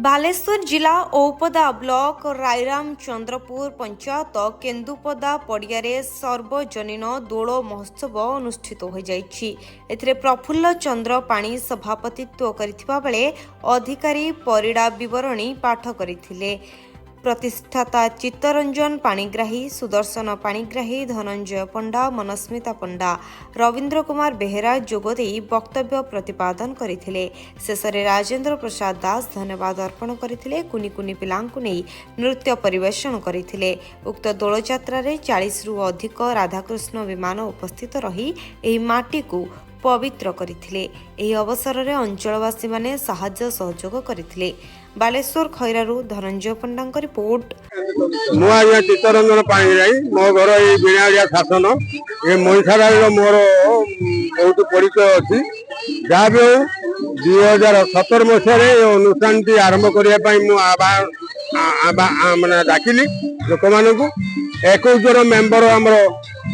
बालेश्वर जिला औपदा ब्लॉक रायराम चंद्रपुर पंचायत केन्दुपदा पड़ियारे सर्वजनीन दोल महोत्सव अनुष्ठित हो जाइछि। एथिरे प्रफुल्ल चंद्र पाणी सभापतित्व करिथिबा बेले अधिकारी परिडा विवरणी पाठ करिथिले। प्रतिष्ठाता चित्तरंजन पाणिग्राही, सुदर्शन पाणिग्राही, धनंजय पंडा, मनस्मिता पंडा, रवींद्र कुमार बेहेरा जोगदे वक्तव्य प्रतिपादन करथिले। शेषरे राजेंद्र प्रसाद दास धन्यवाद अर्पण करथिले। कुनी कुनी पिलांकु नै नृत्य परिवेषण करथिले। उक्त दोल यात्रा रे 40 रु अधिक राधाकृष्ण विमान उपस्थित रही एही माटी को पवित्र करथिले। एही अवसर रे अंचलवासी माने सहाय्य सहयोग करथिले। बालेश्वर खैरारू धनंजय पंडा रिपोर्ट। मुझे चित्तरंजन पाणिग्राही, मो घर ये बिणाड़िया शासन ये मईसाराई मोर बहुत परिचय अच्छी। जहाँ भी हो 2017 मसीह अनुष्ठान टी आरंभ करने माने डाकिली लोक मान 21 जन मेम्बर आमर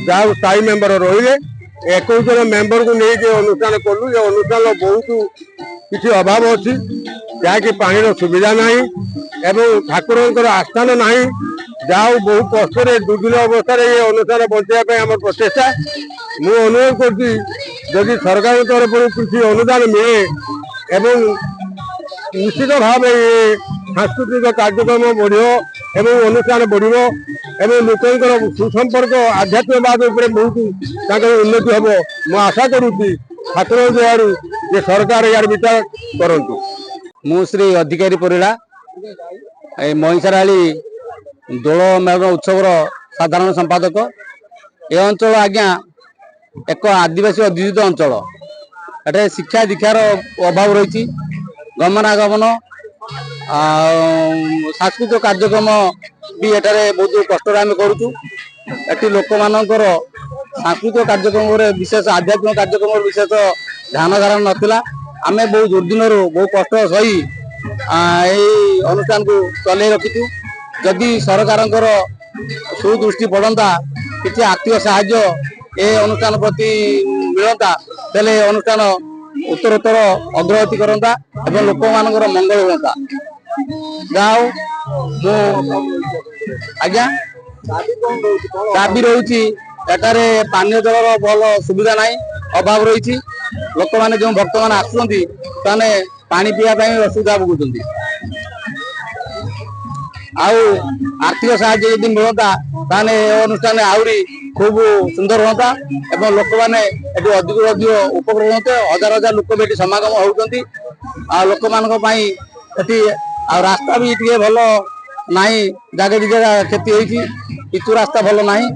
जहाँ स्थायी मेम्बर रही 21 जन मेम्बर को लेकिन अनुष्ठान कलु। ये अनुष्ठान बहुत किसी अभाव अच्छी जहाँकि पानी सुविधा नहीं एवं ठाकुर आस्थान नहीं। जहाँ बहुत कष्ट दुर्दिन अवस्था ये अनुष्ठान बचाई आम प्रचेषा। मुझे अनुरोध करी सरकार तरफ किसी अनुदान मिले एवं निश्चित भाव ये सांस्कृतिक कार्यक्रम बढ़ अनुष्ठान बढ़ लोक सुसंपर्क आध्यात्मवाद बहुत उन्नति हम मु आशा करुँगी। ठाकुर दयारू ये सरकार यार विचार करूँ। मु श्री अधिकारी परिड़ा मईसाराली दोल मेलन उत्सव साधारण संपादक। ए अंचल आज्ञा एक आदिवासी अधिष्ठित अंचल। एटे शिक्षा दीक्षार अभाव रही गमनागमन सांस्कृतिक कार्यक्रम भी एटारे बहुत कष्ट आम करूँ। एटी लोक मानकर सांस्कृतिक कार्यक्रम विशेष आध्यात्मिक कार्यक्रम विशेष ध्यान धारण नाला। आम बहुत दुर्दिन बहुत कष्ट सही अनुष्ठान को चल रखीचु। जदि सरकार सुदृष्टि पड़ता कि आर्थिक साहाय्य ए अनुष्ठान प्रति मिलता तेल अनुष्ठान उत्तरोत्तर अग्रगति करता एवं लोक मान मंगल होता। जाओ आज्ञा दाबी रही एटारे पानीय जल भल सुविधा नहीं अभाव रही। लोक मैंने जो भक्त मैंने आसुँचे पानी पीवाई असुविधा भोगुंट। आर्थिक साहाय्य यदि मिलता अनुष्ठान आहरी खूब सुंदर होता एवं लोक मैंने अधिक अधिक उपकृत होते। हजार हजार लोक भी समागम होती। लोक मान रास्ता भी टे भल नहीं जगह दी जगह क्षति होती। पिचु रास्ता भल नहीं।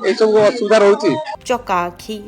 ये सब असुविधा रोची। चकाखी।